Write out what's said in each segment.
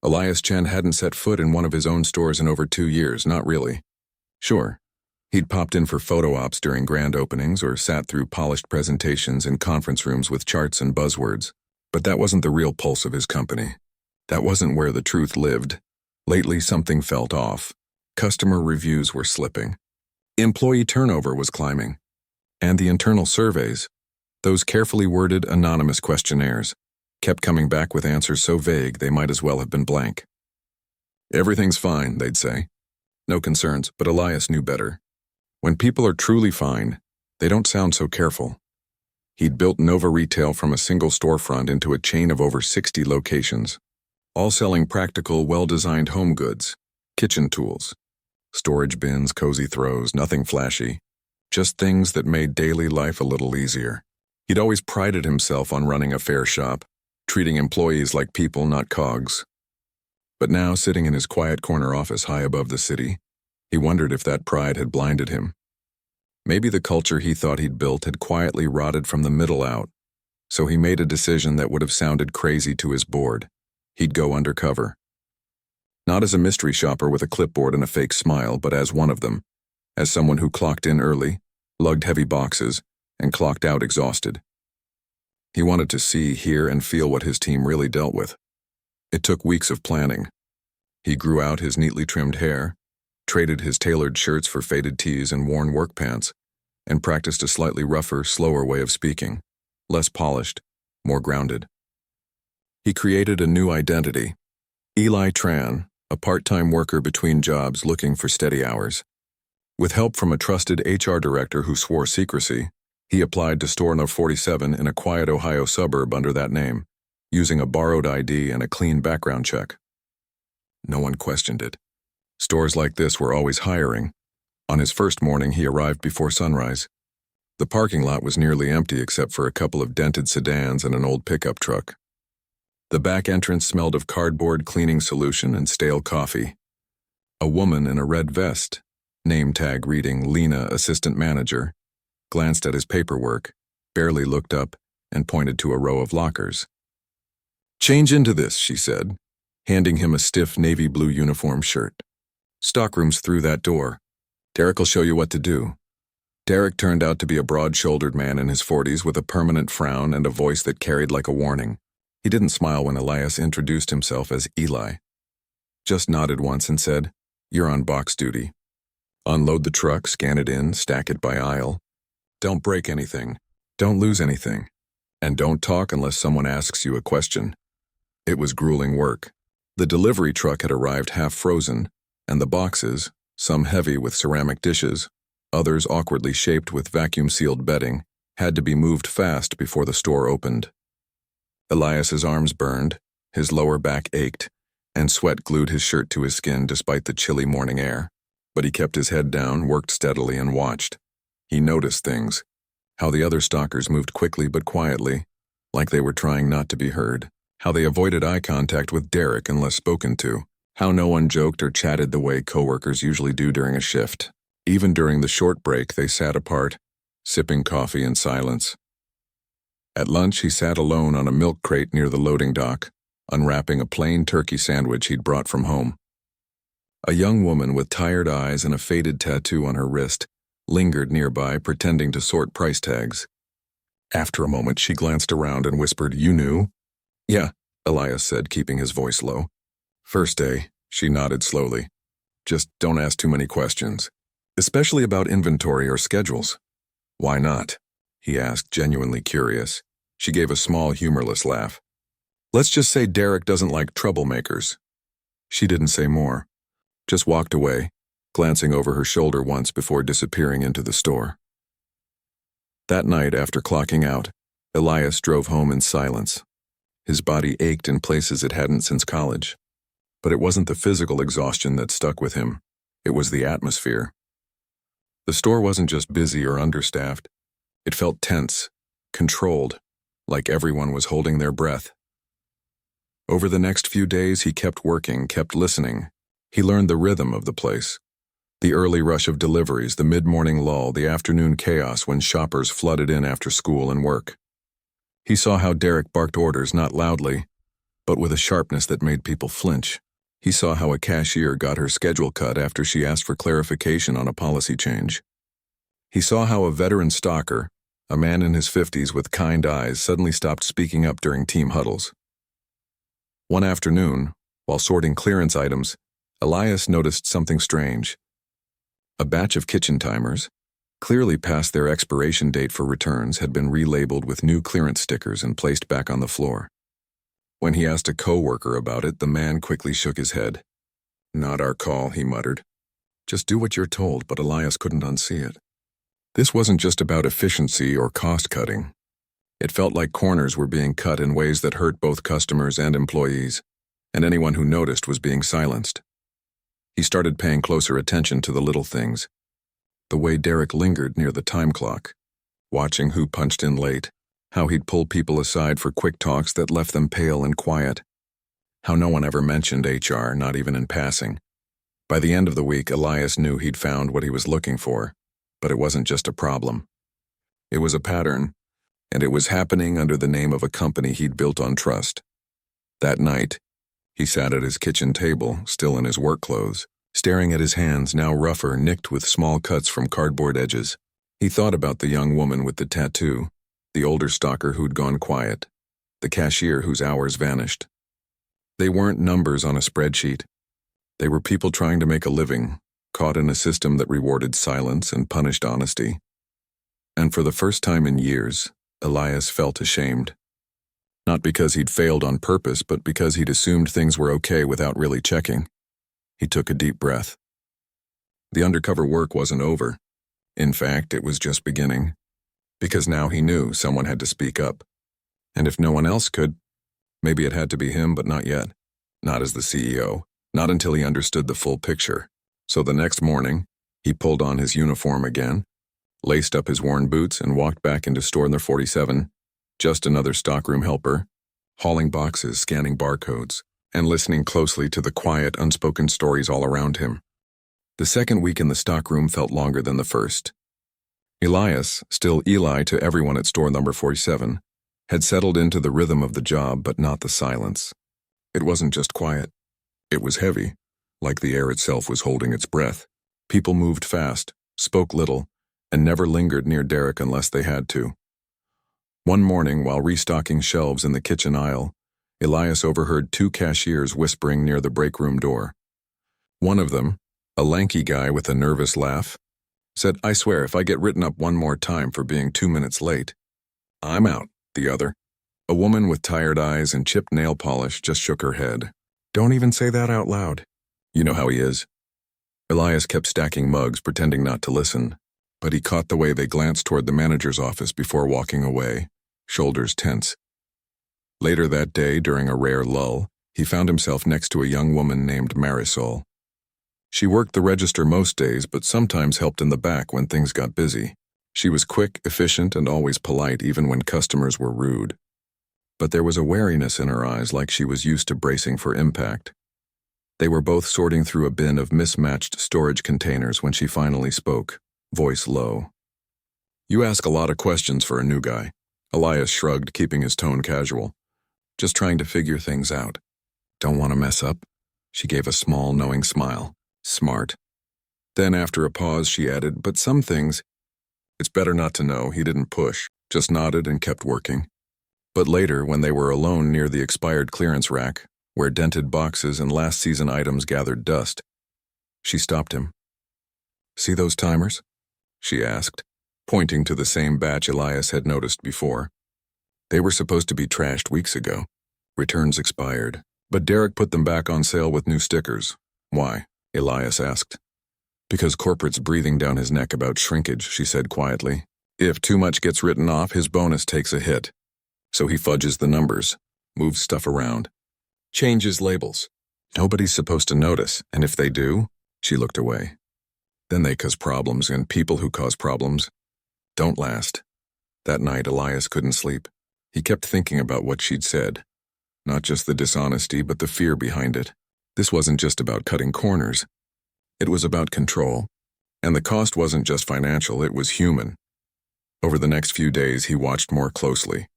Elias Chen hadn't set foot in one of his own stores in over 2 years, not really. Sure, he'd popped in for photo ops during grand openings or sat through polished presentations in conference rooms with charts and buzzwords, but that wasn't the real pulse of his company. That wasn't where the truth lived. Lately, something felt off. Customer reviews were slipping. Employee turnover was climbing. And the internal surveys, those carefully worded anonymous questionnaires, kept coming back with answers so vague they might as well have been blank. Everything's fine, they'd say. No concerns, but Elias knew better. When people are truly fine, they don't sound so careful. He'd built Nova Retail from a single storefront into a chain of over 60 locations, all selling practical, well-designed home goods, kitchen tools, storage bins, cozy throws, nothing flashy, just things that made daily life a little easier. He'd always prided himself on running a fair shop, treating employees like people, not cogs. But now, sitting in his quiet corner office high above the city, he wondered if that pride had blinded him. Maybe the culture he thought he'd built had quietly rotted from the middle out, so he made a decision that would have sounded crazy to his board. He'd go undercover. Not as a mystery shopper with a clipboard and a fake smile, but as one of them, as someone who clocked in early, lugged heavy boxes, and clocked out exhausted. He wanted to see, hear, and feel what his team really dealt with. It took weeks of planning. He grew out his neatly trimmed hair, traded his tailored shirts for faded tees and worn work pants, and practiced a slightly rougher, slower way of speaking, less polished, more grounded. He created a new identity. Eli Tran, a part-time worker between jobs looking for steady hours. With help from a trusted HR director who swore secrecy, he applied to store No. 47 in a quiet Ohio suburb under that name, using a borrowed ID and a clean background check. No one questioned it. Stores like this were always hiring. On his first morning, he arrived before sunrise. The parking lot was nearly empty except for a couple of dented sedans and an old pickup truck. The back entrance smelled of cardboard cleaning solution and stale coffee. A woman in a red vest, name tag reading Lena, assistant manager, glanced at his paperwork, barely looked up, and pointed to a row of lockers. "Change into this," she said, handing him a stiff navy blue uniform shirt. "Stockroom's through that door. Derek'll show you what to do." Derek turned out to be a broad-shouldered man in his 40s with a permanent frown and a voice that carried like a warning. He didn't smile when Elias introduced himself as Eli. Just nodded once and said, "You're on box duty. Unload the truck, scan it in, stack it by aisle. Don't break anything. Don't lose anything. And don't talk unless someone asks you a question." It was grueling work. The delivery truck had arrived half frozen, and the boxes, some heavy with ceramic dishes, others awkwardly shaped with vacuum-sealed bedding, had to be moved fast before the store opened. Elias's arms burned, his lower back ached, and sweat glued his shirt to his skin despite the chilly morning air. But he kept his head down, worked steadily, and watched. He noticed things, how the other stockers moved quickly but quietly, like they were trying not to be heard, how they avoided eye contact with Derek unless spoken to, how no one joked or chatted the way coworkers usually do during a shift. Even during the short break, they sat apart, sipping coffee in silence. At lunch, he sat alone on a milk crate near the loading dock, unwrapping a plain turkey sandwich he'd brought from home. A young woman with tired eyes and a faded tattoo on her wrist lingered nearby, pretending to sort price tags. After a moment, she glanced around and whispered, "You knew?" "Yeah," Elias said, keeping his voice low. "First day," she nodded slowly. "Just don't ask too many questions, especially about inventory or schedules." "Why not?" he asked, genuinely curious. She gave a small, humorless laugh. "Let's just say Derek doesn't like troublemakers." She didn't say more, just walked away, glancing over her shoulder once before disappearing into the store. That night, after clocking out, Elias drove home in silence. His body ached in places it hadn't since college. But it wasn't the physical exhaustion that stuck with him. It was the atmosphere. The store wasn't just busy or understaffed. It felt tense, controlled, like everyone was holding their breath. Over the next few days, he kept working, kept listening. He learned the rhythm of the place. The early rush of deliveries, the mid-morning lull, the afternoon chaos when shoppers flooded in after school and work. He saw how Derek barked orders not loudly, but with a sharpness that made people flinch. He saw how a cashier got her schedule cut after she asked for clarification on a policy change. He saw how a veteran stalker, a man in his 50s with kind eyes, suddenly stopped speaking up during team huddles. One afternoon, while sorting clearance items, Elias noticed something strange. A batch of kitchen timers, clearly past their expiration date for returns, had been relabeled with new clearance stickers and placed back on the floor. When he asked a co-worker about it, the man quickly shook his head. "Not our call," he muttered. "Just do what you're told," but Elias couldn't unsee it. This wasn't just about efficiency or cost-cutting. It felt like corners were being cut in ways that hurt both customers and employees, and anyone who noticed was being silenced. He started paying closer attention to the little things. The way Derek lingered near the time clock, watching who punched in late, how he'd pull people aside for quick talks that left them pale and quiet, how no one ever mentioned HR, not even in passing. By the end of the week, Elias knew he'd found what he was looking for, but it wasn't just a problem. It was a pattern, and it was happening under the name of a company he'd built on trust. That night, he sat at his kitchen table, still in his work clothes, staring at his hands, now rougher, nicked with small cuts from cardboard edges. He thought about the young woman with the tattoo, the older stalker who'd gone quiet, the cashier whose hours vanished. They weren't numbers on a spreadsheet. They were people trying to make a living, caught in a system that rewarded silence and punished honesty. And for the first time in years, Elias felt ashamed. Not because he'd failed on purpose, but because he'd assumed things were okay without really checking. He took a deep breath. The undercover work wasn't over. In fact, it was just beginning. Because now he knew someone had to speak up. And if no one else could, maybe it had to be him, but not yet. Not as the CEO. Not until he understood the full picture. So the next morning, he pulled on his uniform again, laced up his worn boots, and walked back into store number 47, just another stockroom helper, hauling boxes, scanning barcodes, and listening closely to the quiet, unspoken stories all around him. The second week in the stockroom felt longer than the first. Elias, still Eli to everyone at store number 47, had settled into the rhythm of the job, but not the silence. It wasn't just quiet. It was heavy, like the air itself was holding its breath. People moved fast, spoke little, and never lingered near Derek unless they had to. One morning, while restocking shelves in the kitchen aisle, Elias overheard two cashiers whispering near the break room door. One of them, a lanky guy with a nervous laugh, said, "I swear, if I get written up one more time for being 2 minutes late, I'm out." The other, a woman with tired eyes and chipped nail polish, just shook her head. "Don't even say that out loud. You know how he is." Elias kept stacking mugs, pretending not to listen, but he caught the way they glanced toward the manager's office before walking away, shoulders tense. Later that day, during a rare lull, he found himself next to a young woman named Marisol. She worked the register most days, but sometimes helped in the back when things got busy. She was quick, efficient, and always polite, even when customers were rude. But there was a wariness in her eyes, like she was used to bracing for impact. They were both sorting through a bin of mismatched storage containers when she finally spoke, voice low. "You ask a lot of questions for a new guy." Elias shrugged, keeping his tone casual. "Just trying to figure things out. Don't want to mess up?" She gave a small, knowing smile. "Smart." Then, after a pause, she added, "But some things, it's better not to know." He didn't push, just nodded and kept working. But later, when they were alone near the expired clearance rack, where dented boxes and last season items gathered dust, she stopped him. "See those timers?" she asked, pointing to the same batch Elias had noticed before. "They were supposed to be trashed weeks ago. Returns expired. But Derek put them back on sale with new stickers." "Why?" Elias asked. "Because corporate's breathing down his neck about shrinkage," she said quietly. "If too much gets written off, his bonus takes a hit. So he fudges the numbers, moves stuff around, changes labels. Nobody's supposed to notice, and if they do," she looked away, "then they cause problems, and people who cause problems don't last." That night, Elias couldn't sleep. He kept thinking about what she'd said. Not just the dishonesty, but the fear behind it. This wasn't just about cutting corners. It was about control. And the cost wasn't just financial, it was human. Over the next few days, he watched more closely.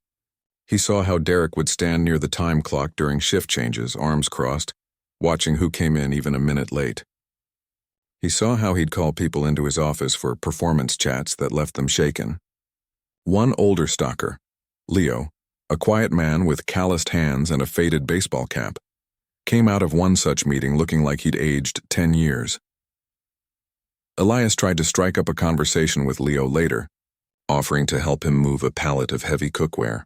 He saw how Derek would stand near the time clock during shift changes, arms crossed, watching who came in even a minute late. He saw how he'd call people into his office for performance chats that left them shaken. One older stalker, Leo, a quiet man with calloused hands and a faded baseball cap, came out of one such meeting looking like he'd aged 10 years. Elias tried to strike up a conversation with Leo later, offering to help him move a pallet of heavy cookware.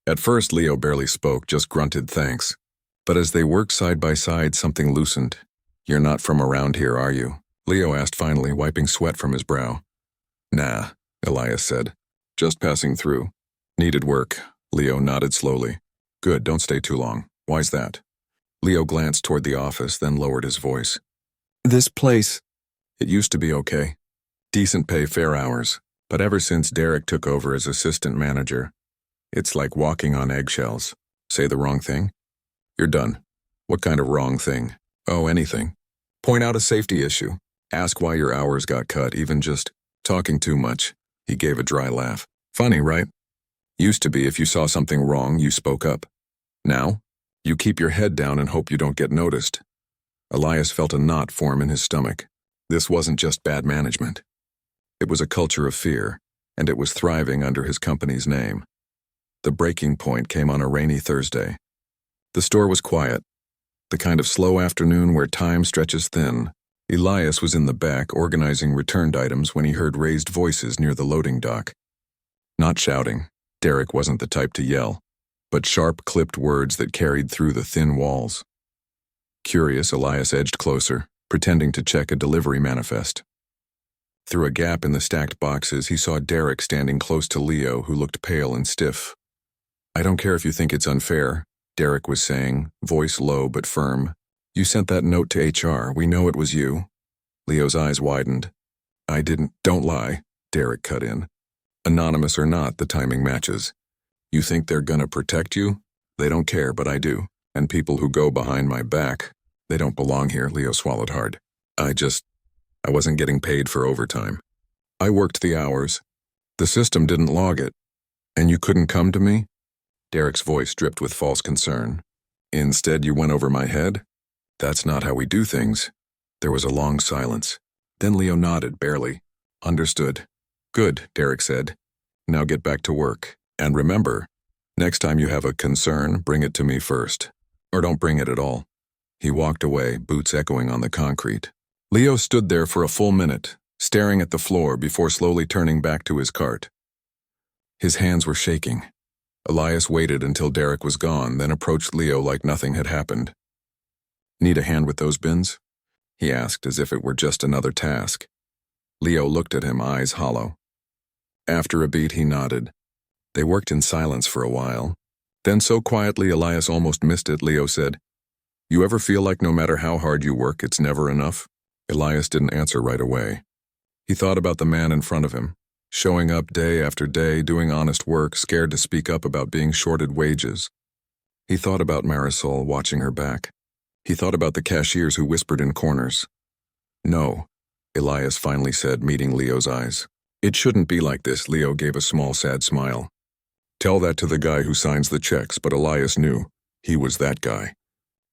At first, Leo barely spoke, just grunted thanks. But as they worked side by side, something loosened. "You're not from around here, are you?" Leo asked finally, wiping sweat from his brow. "Nah," Elias said. "Just passing through." "Needed work." Leo nodded slowly. "Good, don't stay too long. Why's that?" Leo glanced toward the office, then lowered his voice. "This place, it used to be okay. Decent pay, fair hours. But ever since Derek took over as assistant manager, it's like walking on eggshells. Say the wrong thing? You're done." "What kind of wrong thing?" "Oh, anything. Point out a safety issue. Ask why your hours got cut, even just talking too much." He gave a dry laugh. "Funny, right? Used to be if you saw something wrong, you spoke up. Now, you keep your head down and hope you don't get noticed." Elias felt a knot form in his stomach. This wasn't just bad management. It was a culture of fear, and it was thriving under his company's name. The breaking point came on a rainy Thursday. The store was quiet, the kind of slow afternoon where time stretches thin. Elias was in the back organizing returned items when he heard raised voices near the loading dock. Not shouting. Derek wasn't the type to yell, but sharp, clipped words that carried through the thin walls. Curious, Elias edged closer, pretending to check a delivery manifest. Through a gap in the stacked boxes, he saw Derek standing close to Leo, who looked pale and stiff. "I don't care if you think it's unfair," Derek was saying, voice low but firm. "You sent that note to HR. We know it was you." Leo's eyes widened. "I didn't." "Don't lie," Derek cut in. "Anonymous or not, the timing matches. You think they're gonna protect you? They don't care, but I do. And people who go behind my back, they don't belong here." Leo swallowed hard. I wasn't getting paid for overtime. I worked the hours. The system didn't log it. And you couldn't come to me?" Derek's voice dripped with false concern. "Instead, you went over my head? That's not how we do things." There was a long silence. Then Leo nodded, barely. "Understood." "Good," Derek said. "Now get back to work. And remember, next time you have a concern, bring it to me first. Or don't bring it at all." He walked away, boots echoing on the concrete. Leo stood there for a full minute, staring at the floor before slowly turning back to his cart. His hands were shaking. Elias waited until Derek was gone, then approached Leo like nothing had happened. "Need a hand with those bins?" he asked, as if it were just another task. Leo looked at him, eyes hollow. After a beat, he nodded. They worked in silence for a while. Then so quietly Elias almost missed it, Leo said, "You ever feel like no matter how hard you work, it's never enough?" Elias didn't answer right away. He thought about the man in front of him, showing up day after day, doing honest work, scared to speak up about being shorted wages. He thought about Marisol watching her back. He thought about the cashiers who whispered in corners. "No," Elias finally said, meeting Leo's eyes. "It shouldn't be like this." Leo gave a small, sad smile. "Tell that to the guy who signs the checks," but Elias knew. He was that guy.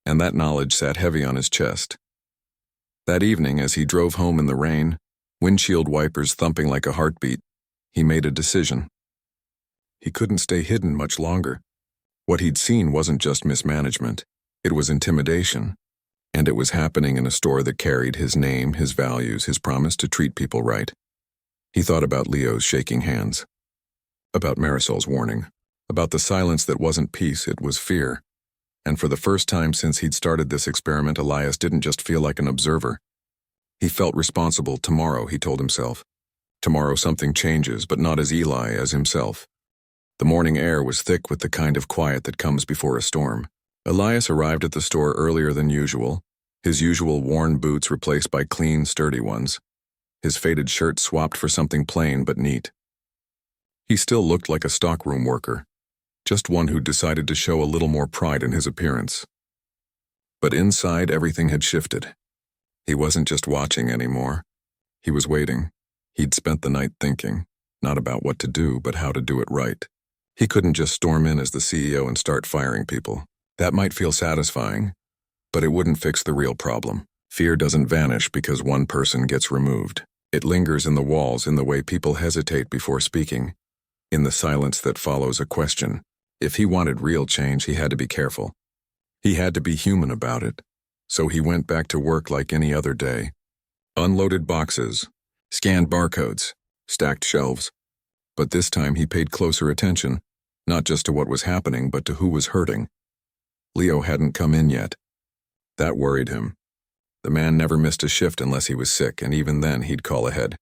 And that knowledge sat heavy on his chest. That evening, as he drove home in the rain, windshield wipers thumping like a heartbeat, he made a decision. He couldn't stay hidden much longer. What he'd seen wasn't just mismanagement. It was intimidation. And it was happening in a store that carried his name, his values, his promise to treat people right. He thought about Leo's shaking hands. About Marisol's warning. About the silence that wasn't peace, it was fear. And for the first time since he'd started this experiment, Elias didn't just feel like an observer. He felt responsible. Tomorrow, he told himself. Tomorrow something changes, but not as Eli, as himself. The morning air was thick with the kind of quiet that comes before a storm. Elias arrived at the store earlier than usual, his usual worn boots replaced by clean, sturdy ones, his faded shirt swapped for something plain but neat. He still looked like a stockroom worker, just one who decided to show a little more pride in his appearance. But inside, everything had shifted. He wasn't just watching anymore. He was waiting. He'd spent the night thinking, not about what to do, but how to do it right. He couldn't just storm in as the CEO and start firing people. That might feel satisfying, but it wouldn't fix the real problem. Fear doesn't vanish because one person gets removed. It lingers in the walls, in the way people hesitate before speaking, in the silence that follows a question. If he wanted real change, he had to be careful. He had to be human about it. So he went back to work like any other day. Unloaded boxes, scanned barcodes, stacked shelves. But this time he paid closer attention, not just to what was happening, but to who was hurting. Leo hadn't come in yet. That worried him. The man never missed a shift unless he was sick, and even then he'd call ahead.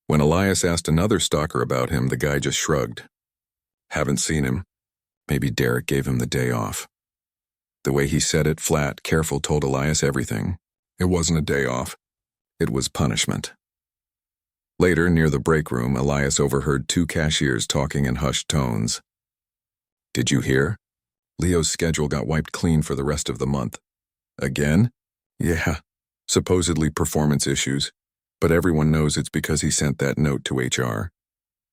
When Elias asked another stalker about him, the guy just shrugged. Haven't seen him. Maybe Derek gave him the day off. The way he said it, flat, careful, told Elias everything. It wasn't a day off. It was punishment. Later, near the break room, Elias overheard two cashiers talking in hushed tones. Did you hear? Leo's schedule got wiped clean for the rest of the month. Again? Yeah. Supposedly performance issues. But everyone knows it's because he sent that note to HR.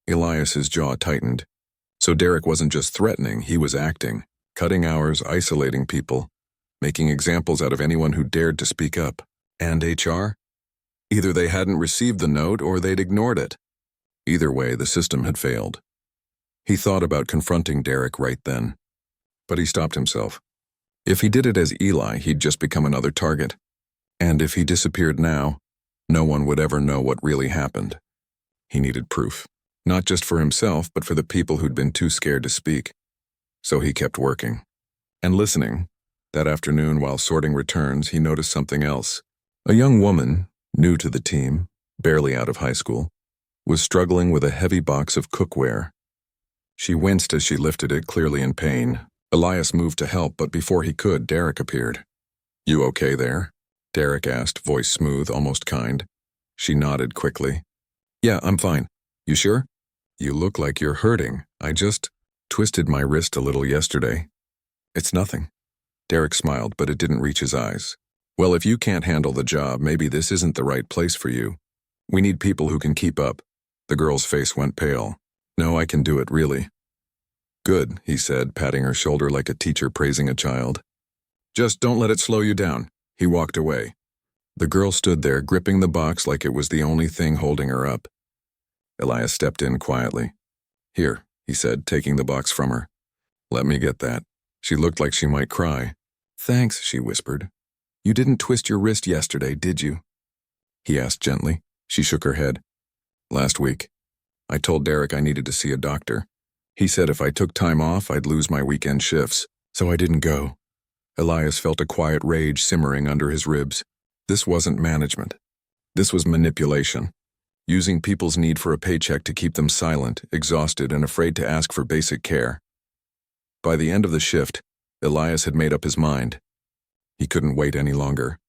Elias's jaw tightened. So Derek wasn't just threatening, he was acting. Cutting hours, isolating people, making examples out of anyone who dared to speak up. And HR? Either they hadn't received the note or they'd ignored it. Either way, the system had failed. He thought about confronting Derek right then. But he stopped himself. If he did it as Eli, he'd just become another target. And if he disappeared now, no one would ever know what really happened. He needed proof, not just for himself, but for the people who'd been too scared to speak. So he kept working. And listening. That afternoon, while sorting returns, he noticed something else. A young woman, new to the team, barely out of high school, was struggling with a heavy box of cookware. She winced as she lifted it, clearly in pain. Elias moved to help, but before he could, Derek appeared. You okay there? Derek asked, voice smooth, almost kind. She nodded quickly. Yeah, I'm fine. You sure? You look like you're hurting. I just twisted my wrist a little yesterday. It's nothing. Derek smiled, but it didn't reach his eyes. Well, if you can't handle the job, maybe this isn't the right place for you. We need people who can keep up. The girl's face went pale. No, I can do it, really. Good, he said, patting her shoulder like a teacher praising a child. Just don't let it slow you down. He walked away. The girl stood there, gripping the box like it was the only thing holding her up. Elias stepped in quietly. Here, he said, taking the box from her. Let me get that. She looked like she might cry. Thanks, she whispered. You didn't twist your wrist yesterday, did you? He asked gently. She shook her head. Last week. I told Derek I needed to see a doctor. He said if I took time off, I'd lose my weekend shifts, so I didn't go. Elias felt a quiet rage simmering under his ribs. This wasn't management. This was manipulation. Using people's need for a paycheck to keep them silent, exhausted, and afraid to ask for basic care. By the end of the shift, Elias had made up his mind. He couldn't wait any longer.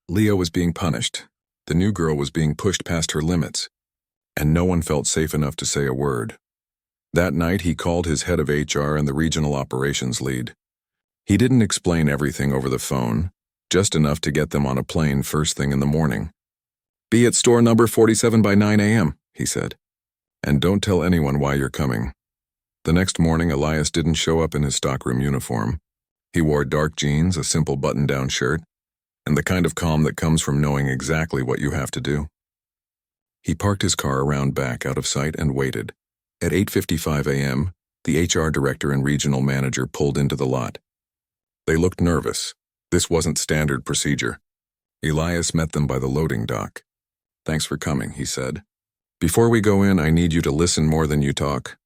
Leo was being punished. The new girl was being pushed past her limits. And no one felt safe enough to say a word. That night, he called his head of HR and the regional operations lead. He didn't explain everything over the phone, just enough to get them on a plane first thing in the morning. Be at store number 47 by 9 a.m., he said. And don't tell anyone why you're coming. The next morning, Elias didn't show up in his stockroom uniform. He wore dark jeans, a simple button-down shirt, and the kind of calm that comes from knowing exactly what you have to do. He parked his car around back, out of sight, and waited. At 8:55 a.m., the HR director and regional manager pulled into the lot. They looked nervous. This wasn't standard procedure. Elias met them by the loading dock. Thanks for coming, he said. Before we go in, I need you to listen more than you talk.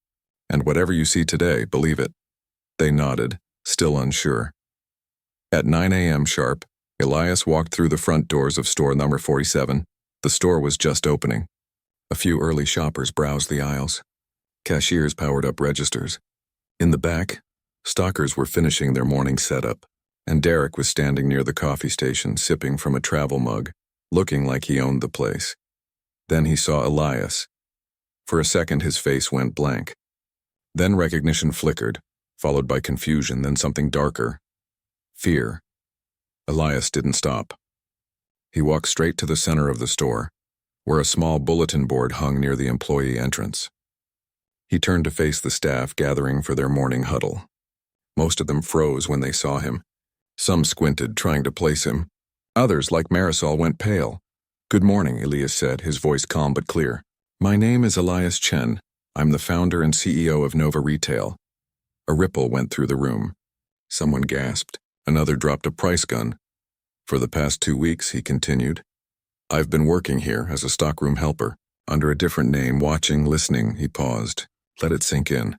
And whatever you see today, believe it. They nodded, still unsure. At 9 a.m. sharp, Elias walked through the front doors of store number 47. The store was just opening. A few early shoppers browsed the aisles. Cashiers powered up registers. In the back, stockers were finishing their morning setup, and Derek was standing near the coffee station sipping from a travel mug, looking like he owned the place. Then he saw Elias. For a second, his face went blank. Then recognition flickered, followed by confusion, then something darker. Fear. Elias didn't stop. He walked straight to the center of the store, where a small bulletin board hung near the employee entrance. He turned to face the staff gathering for their morning huddle. Most of them froze when they saw him. Some squinted, trying to place him. Others, like Marisol, went pale. "Good morning," Elias said, his voice calm but clear. "My name is Elias Chen. I'm the founder and CEO of Nova Retail." A ripple went through the room. Someone gasped. Another dropped a price gun. "For the past 2 weeks," he continued, "I've been working here as a stockroom helper, under a different name, watching, listening." He paused. "Let it sink in.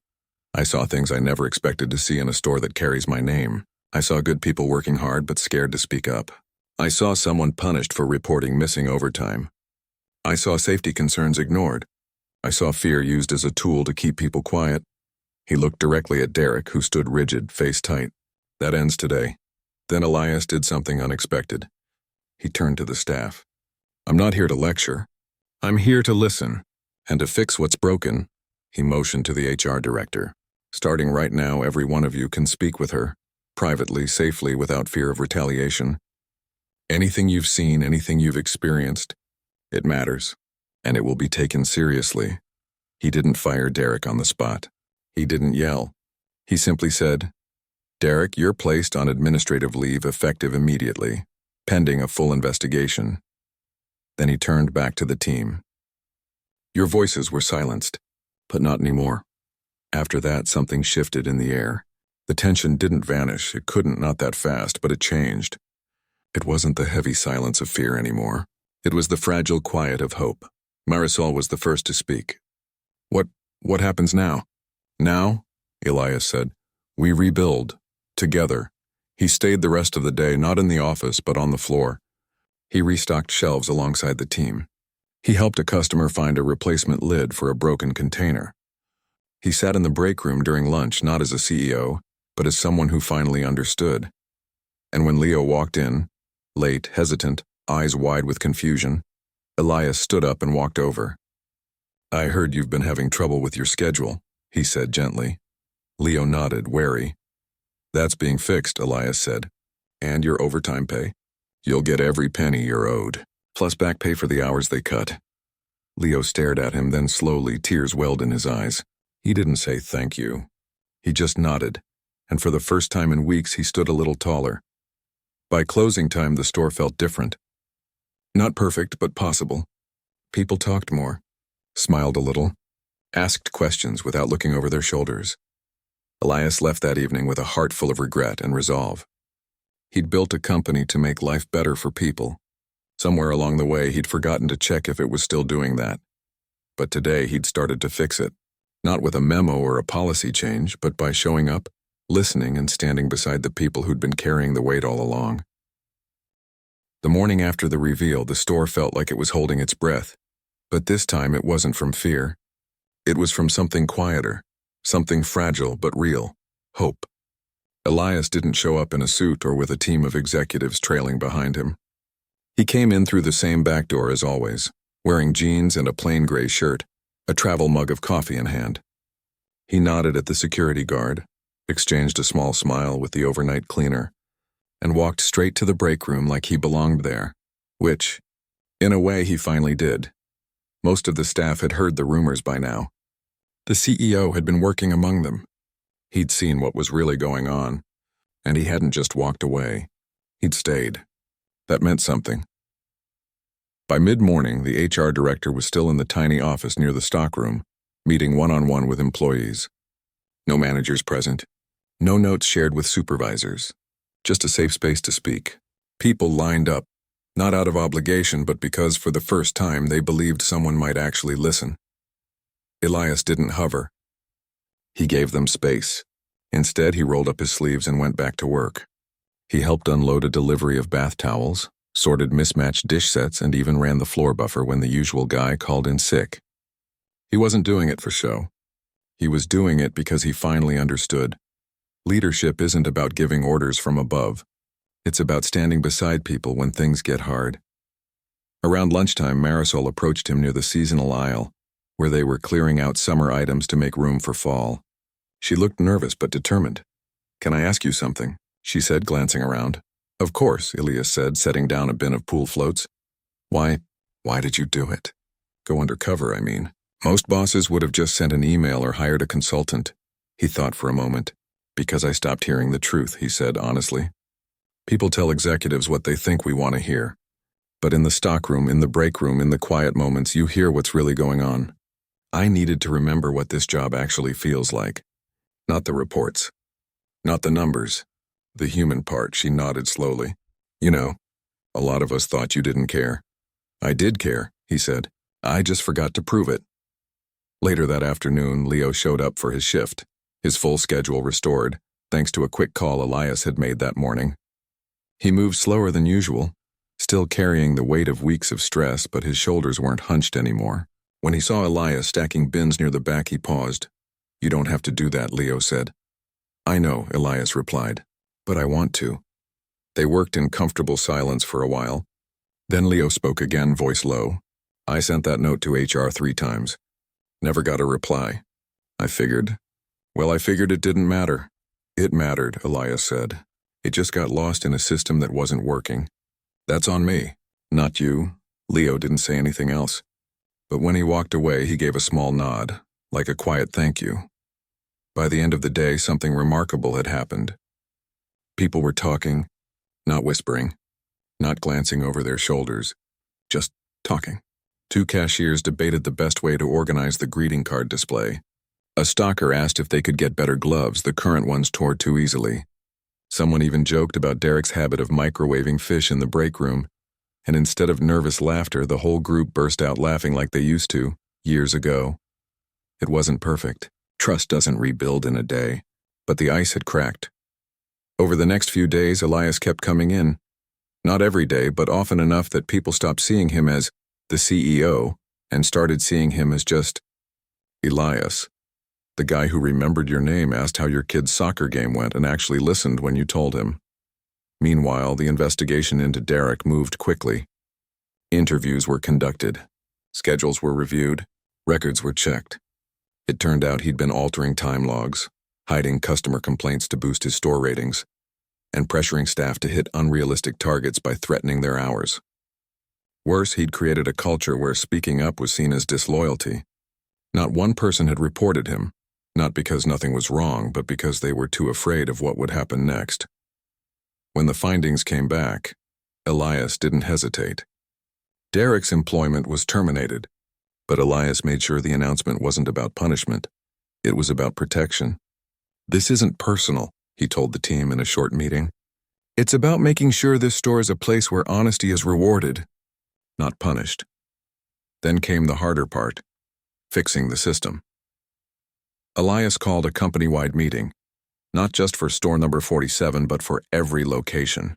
I saw things I never expected to see in a store that carries my name. I saw good people working hard but scared to speak up. I saw someone punished for reporting missing overtime. I saw safety concerns ignored. I saw fear used as a tool to keep people quiet." He looked directly at Derek, who stood rigid, face tight. "That ends today." Then Elias did something unexpected. He turned to the staff. "I'm not here to lecture. I'm here to listen. And to fix what's broken." He motioned to the HR director. "Starting right now, every one of you can speak with her, privately, safely, without fear of retaliation. Anything you've seen, anything you've experienced, it matters, and it will be taken seriously." He didn't fire Derek on the spot. He didn't yell. He simply said, "Derek, you're placed on administrative leave effective immediately, pending a full investigation." Then he turned back to the team. Your voices were silenced, but not anymore. After that, something shifted in the air. The tension didn't vanish. It couldn't, not that fast, but it changed. It wasn't the heavy silence of fear anymore. It was the fragile quiet of hope. Marisol was the first to speak. What happens now?" "Now," Elias said, "we rebuild. Together." He stayed the rest of the day, not in the office, but on the floor. He restocked shelves alongside the team. He helped a customer find a replacement lid for a broken container. He sat in the break room during lunch, not as a CEO, but as someone who finally understood. And when Leo walked in, late, hesitant, eyes wide with confusion, Elias stood up and walked over. "I heard you've been having trouble with your schedule," he said gently. Leo nodded, wary. "That's being fixed," Elias said. "And your overtime pay. You'll get every penny you're owed, plus back pay for the hours they cut." Leo stared at him, then slowly, tears welled in his eyes. He didn't say thank you. He just nodded, and for the first time in weeks he stood a little taller. By closing time, the store felt different. Not perfect, but possible. People talked more, smiled a little, asked questions without looking over their shoulders. Elias left that evening with a heart full of regret and resolve. He'd built a company to make life better for people. Somewhere along the way, he'd forgotten to check if it was still doing that. But today, he'd started to fix it. Not with a memo or a policy change, but by showing up, listening, and standing beside the people who'd been carrying the weight all along. The morning after the reveal, the store felt like it was holding its breath. But this time, it wasn't from fear. It was from something quieter, something fragile but real: hope. Elias didn't show up in a suit or with a team of executives trailing behind him. He came in through the same back door as always, wearing jeans and a plain gray shirt, a travel mug of coffee in hand. He nodded at the security guard, exchanged a small smile with the overnight cleaner, and walked straight to the break room like he belonged there, which, in a way, he finally did. Most of the staff had heard the rumors by now. The CEO had been working among them. He'd seen what was really going on, and he hadn't just walked away. He'd stayed. That meant something. By mid-morning, the HR director was still in the tiny office near the stockroom, meeting one-on-one with employees. No managers present. No notes shared with supervisors. Just a safe space to speak. People lined up, not out of obligation, but because for the first time they believed someone might actually listen. Elias didn't hover. He gave them space. Instead, he rolled up his sleeves and went back to work. He helped unload a delivery of bath towels, sorted mismatched dish sets, and even ran the floor buffer when the usual guy called in sick. He wasn't doing it for show. He was doing it because he finally understood. Leadership isn't about giving orders from above. It's about standing beside people when things get hard. Around lunchtime, Marisol approached him near the seasonal aisle, where they were clearing out summer items to make room for fall. She looked nervous but determined. "Can I ask you something?" she said, glancing around. "Of course," Elias said, setting down a bin of pool floats. Why did you do it?" "Go undercover, I mean." Most bosses would have just sent an email or hired a consultant. He thought for a moment. Because I stopped hearing the truth, he said honestly. People tell executives what they think we want to hear. But in the stockroom, in the break room, in the quiet moments, you hear what's really going on. I needed to remember what this job actually feels like. Not the reports. Not the numbers. The human part, she nodded slowly. You know, a lot of us thought you didn't care. I did care, he said. I just forgot to prove it. Later that afternoon, Leo showed up for his shift, his full schedule restored, thanks to a quick call Elias had made that morning. He moved slower than usual, still carrying the weight of weeks of stress, but his shoulders weren't hunched anymore. When he saw Elias stacking bins near the back, he paused. You don't have to do that, Leo said. I know, Elias replied, but I want to. They worked in comfortable silence for a while. Then Leo spoke again, voice low. I sent that note to HR 3 times. Never got a reply. I figured it didn't matter. It mattered, Elias said. It just got lost in a system that wasn't working. That's on me, not you. Leo didn't say anything else. But when he walked away, he gave a small nod, like a quiet thank you. By the end of the day, something remarkable had happened. People were talking, not whispering, not glancing over their shoulders, just talking. 2 cashiers debated the best way to organize the greeting card display. A stocker asked if they could get better gloves, the current ones tore too easily. Someone even joked about Derek's habit of microwaving fish in the break room, and instead of nervous laughter, the whole group burst out laughing like they used to, years ago. It wasn't perfect. Trust doesn't rebuild in a day, but the ice had cracked. Over the next few days, Elias kept coming in. Not every day, but often enough that people stopped seeing him as the CEO and started seeing him as just Elias. The guy who remembered your name, asked how your kid's soccer game went, and actually listened when you told him. Meanwhile, the investigation into Derek moved quickly. Interviews were conducted. Schedules were reviewed. Records were checked. It turned out he'd been altering time logs, hiding customer complaints to boost his store ratings, and pressuring staff to hit unrealistic targets by threatening their hours. Worse, he'd created a culture where speaking up was seen as disloyalty. Not one person had reported him, not because nothing was wrong, but because they were too afraid of what would happen next. When the findings came back, Elias didn't hesitate. Derek's employment was terminated, but Elias made sure the announcement wasn't about punishment. It was about protection. This isn't personal, he told the team in a short meeting. It's about making sure this store is a place where honesty is rewarded, not punished. Then came the harder part, fixing the system. Elias called a company-wide meeting, not just for store number 47, but for every location.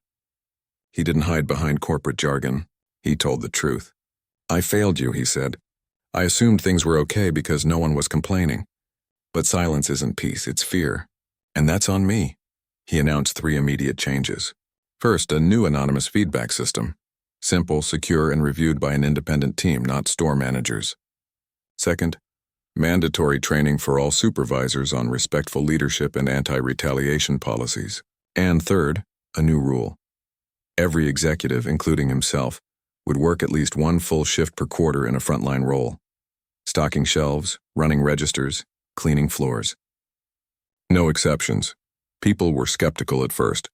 He didn't hide behind corporate jargon. He told the truth. I failed you, he said. I assumed things were okay because no one was complaining. But silence isn't peace, it's fear. And that's on me. He announced 3 immediate changes. First, a new anonymous feedback system. Simple, secure, and reviewed by an independent team, not store managers. Second, mandatory training for all supervisors on respectful leadership and anti-retaliation policies. And third, a new rule. Every executive, including himself, would work at least 1 full shift per quarter in a frontline role. Stocking shelves, running registers, cleaning floors. No exceptions. People were skeptical at first.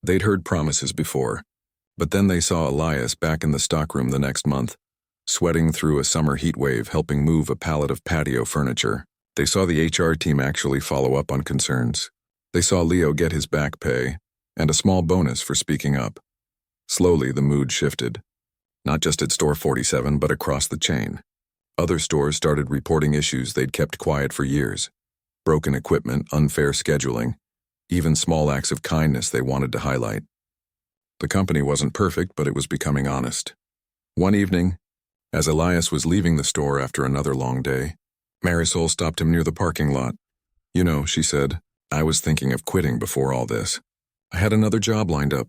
They'd heard promises before, but then they saw Elias back in the stockroom the next month, sweating through a summer heat wave, helping move a pallet of patio furniture. They saw the HR team actually follow up on concerns. They saw Leo get his back pay and a small bonus for speaking up. Slowly, the mood shifted. Not just at store 47, but across the chain. Other stores started reporting issues they'd kept quiet for years. Broken equipment, unfair scheduling, even small acts of kindness they wanted to highlight. The company wasn't perfect, but it was becoming honest. One evening, as Elias was leaving the store after another long day, Marisol stopped him near the parking lot. You know, she said, I was thinking of quitting before all this. I had another job lined up.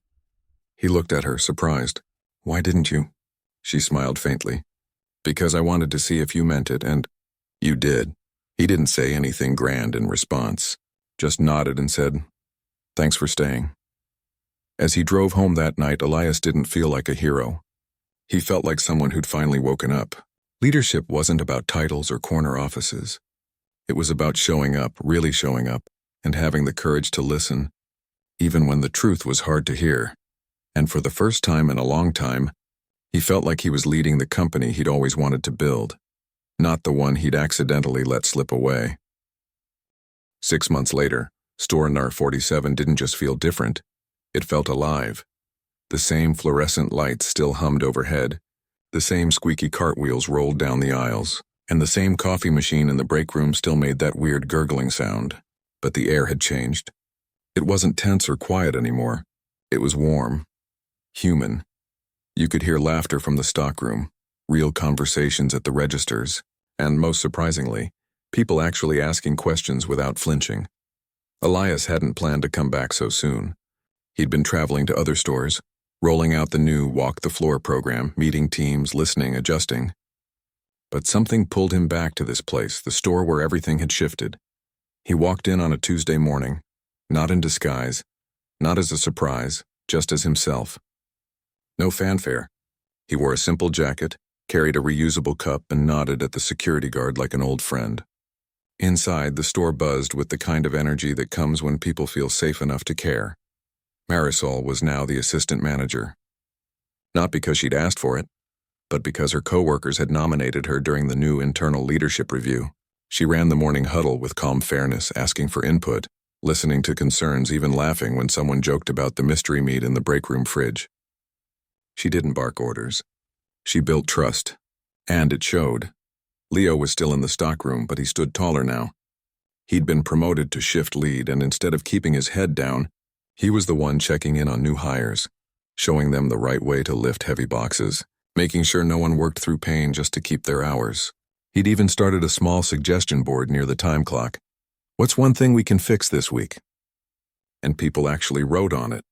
He looked at her, surprised. Why didn't you? She smiled faintly. Because I wanted to see if you meant it, and you did. He didn't say anything grand in response, just nodded and said, Thanks for staying. As he drove home that night, Elias didn't feel like a hero. He felt like someone who'd finally woken up, Leadership wasn't about titles or corner offices. It was about showing up, really showing up, and having the courage to listen, even when the truth was hard to hear. And for the first time in a long time, he felt like he was leading the company he'd always wanted to build, not the one he'd accidentally let slip away. 6 months later, Store NAR 47 didn't just feel different, it felt alive. The same fluorescent lights still hummed overhead, the same squeaky cartwheels rolled down the aisles, and the same coffee machine in the break room still made that weird gurgling sound. But the air had changed. It wasn't tense or quiet anymore. It was warm, human. You could hear laughter from the stockroom, real conversations at the registers, and most surprisingly, people actually asking questions without flinching. Elias hadn't planned to come back so soon. He'd been traveling to other stores, rolling out the new Walk the Floor program, meeting teams, listening, adjusting. But something pulled him back to this place, the store where everything had shifted. He walked in on a Tuesday morning, not in disguise, not as a surprise, just as himself. No fanfare. He wore a simple jacket, carried a reusable cup, and nodded at the security guard like an old friend. Inside, the store buzzed with the kind of energy that comes when people feel safe enough to care. Marisol was now the assistant manager. Not because she'd asked for it, but because her coworkers had nominated her during the new internal leadership review. She ran the morning huddle with calm fairness, asking for input, listening to concerns, even laughing when someone joked about the mystery meat in the break room fridge. She didn't bark orders. She built trust, and it showed. Leo was still in the stockroom, but he stood taller now. He'd been promoted to shift lead, and instead of keeping his head down, he was the one checking in on new hires, showing them the right way to lift heavy boxes, making sure no one worked through pain just to keep their hours. He'd even started a small suggestion board near the time clock. What's one thing we can fix this week? And people actually wrote on it.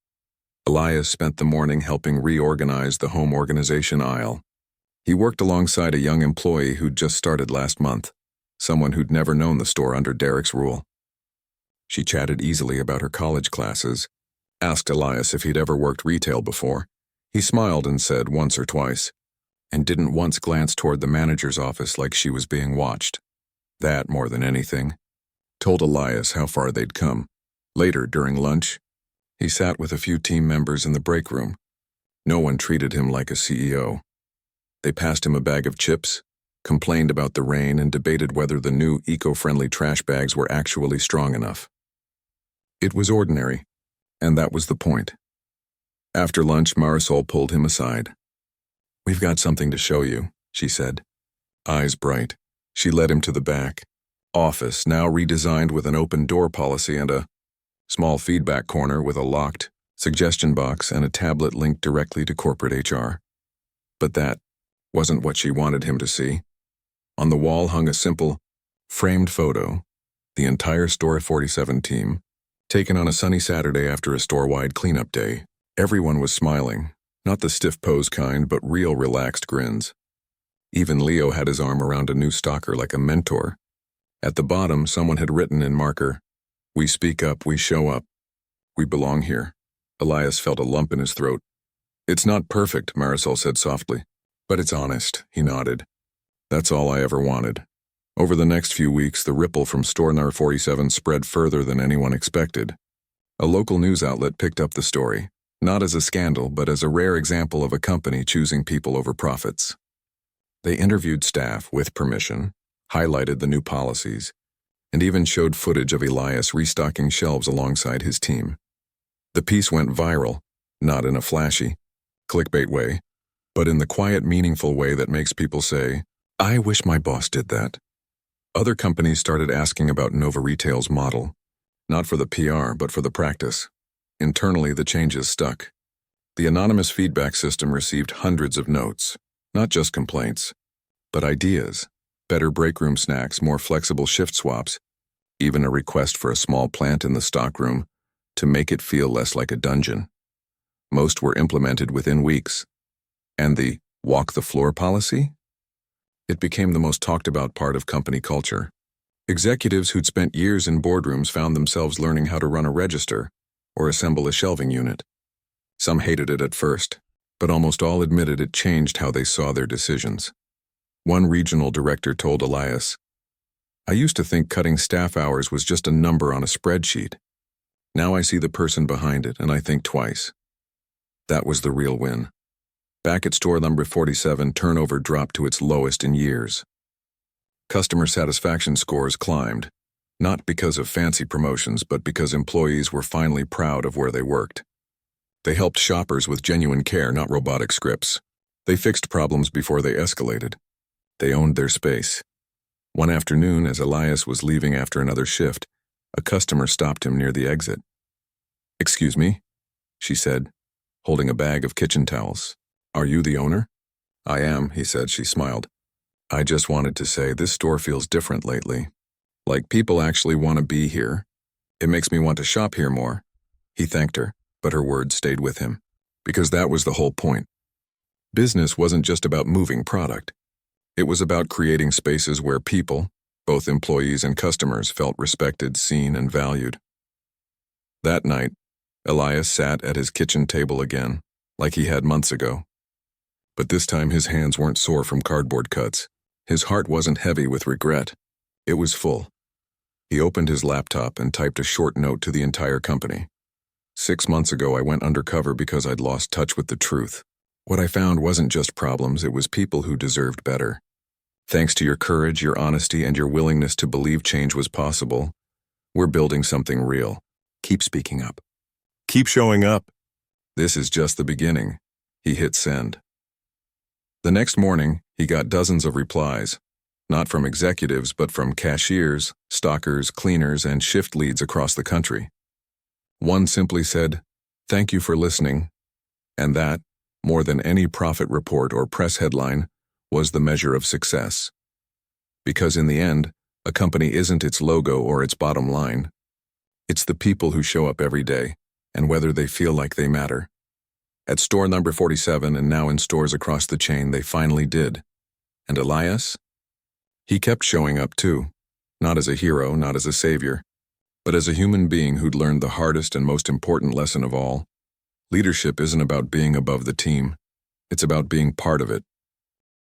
Elias spent the morning helping reorganize the home organization aisle. He worked alongside a young employee who'd just started last month, someone who'd never known the store under Derek's rule. She chatted easily about her college classes, asked Elias if he'd ever worked retail before. He smiled and said once or twice, and didn't once glance toward the manager's office like she was being watched. That, more than anything, told Elias how far they'd come. Later, during lunch, he sat with a few team members in the break room. No one treated him like a CEO. They passed him a bag of chips, complained about the rain, and debated whether the new eco-friendly trash bags were actually strong enough. It was ordinary, and that was the point. After lunch, Marisol pulled him aside. "We've got something to show you," she said. Eyes bright, she led him to the back office, now redesigned with an open door policy and a small feedback corner with a locked suggestion box and a tablet linked directly to corporate HR. But that wasn't what she wanted him to see. On the wall hung a simple, framed photo, the entire Store 47 team, taken on a sunny Saturday after a store-wide cleanup day. Everyone was smiling, not the stiff pose kind, but real relaxed grins. Even Leo had his arm around a new stalker like a mentor. At the bottom, someone had written in marker, "We speak up, we show up. We belong here." Elias felt a lump in his throat. "It's not perfect," Marisol said softly, "but it's honest," he nodded. "That's all I ever wanted." Over the next few weeks, the ripple from Store NAR 47 spread further than anyone expected. A local news outlet picked up the story, not as a scandal, but as a rare example of a company choosing people over profits. They interviewed staff with permission, highlighted the new policies, and even showed footage of Elias restocking shelves alongside his team. The piece went viral, not in a flashy, clickbait way, but in the quiet, meaningful way that makes people say, "I wish my boss did that." Other companies started asking about Nova Retail's model, not for the PR, but for the practice. Internally, the changes stuck. The anonymous feedback system received hundreds of notes, not just complaints, but ideas, better breakroom snacks, more flexible shift swaps, even a request for a small plant in the stockroom to make it feel less like a dungeon. Most were implemented within weeks. And the walk the floor policy? It became the most talked about part of company culture. Executives who'd spent years in boardrooms found themselves learning how to run a register or assemble a shelving unit. Some hated it at first, but almost all admitted it changed how they saw their decisions. One regional director told Elias, "I used to think cutting staff hours was just a number on a spreadsheet. Now I see the person behind it, and I think twice." That was the real win. Back at store number 47, turnover dropped to its lowest in years. Customer satisfaction scores climbed, not because of fancy promotions, but because employees were finally proud of where they worked. They helped shoppers with genuine care, not robotic scripts. They fixed problems before they escalated. They owned their space. One afternoon, as Elias was leaving after another shift, a customer stopped him near the exit. "Excuse me," she said, holding a bag of kitchen towels. "Are you the owner?" "I am," he said. She smiled. "I just wanted to say this store feels different lately. Like people actually want to be here. It makes me want to shop here more." He thanked her, but her words stayed with him, because that was the whole point. Business wasn't just about moving product. It was about creating spaces where people, both employees and customers, felt respected, seen, and valued. That night, Elias sat at his kitchen table again, like he had months ago. But this time his hands weren't sore from cardboard cuts. His heart wasn't heavy with regret. It was full. He opened his laptop and typed a short note to the entire company. 6 months ago, I went undercover because I'd lost touch with the truth. What I found wasn't just problems, it was people who deserved better. Thanks to your courage, your honesty, and your willingness to believe change was possible, we're building something real. Keep speaking up. Keep showing up. This is just the beginning." He hit send. The next morning, he got dozens of replies, not from executives, but from cashiers, stockers, cleaners, and shift leads across the country. One simply said, "Thank you for listening," and that, more than any profit report or press headline, was the measure of success. Because in the end, a company isn't its logo or its bottom line. It's the people who show up every day, and whether they feel like they matter. At store number 47 and now in stores across the chain, they finally did. And Elias? He kept showing up too, not as a hero, not as a savior, but as a human being who'd learned the hardest and most important lesson of all. Leadership isn't about being above the team. It's about being part of it.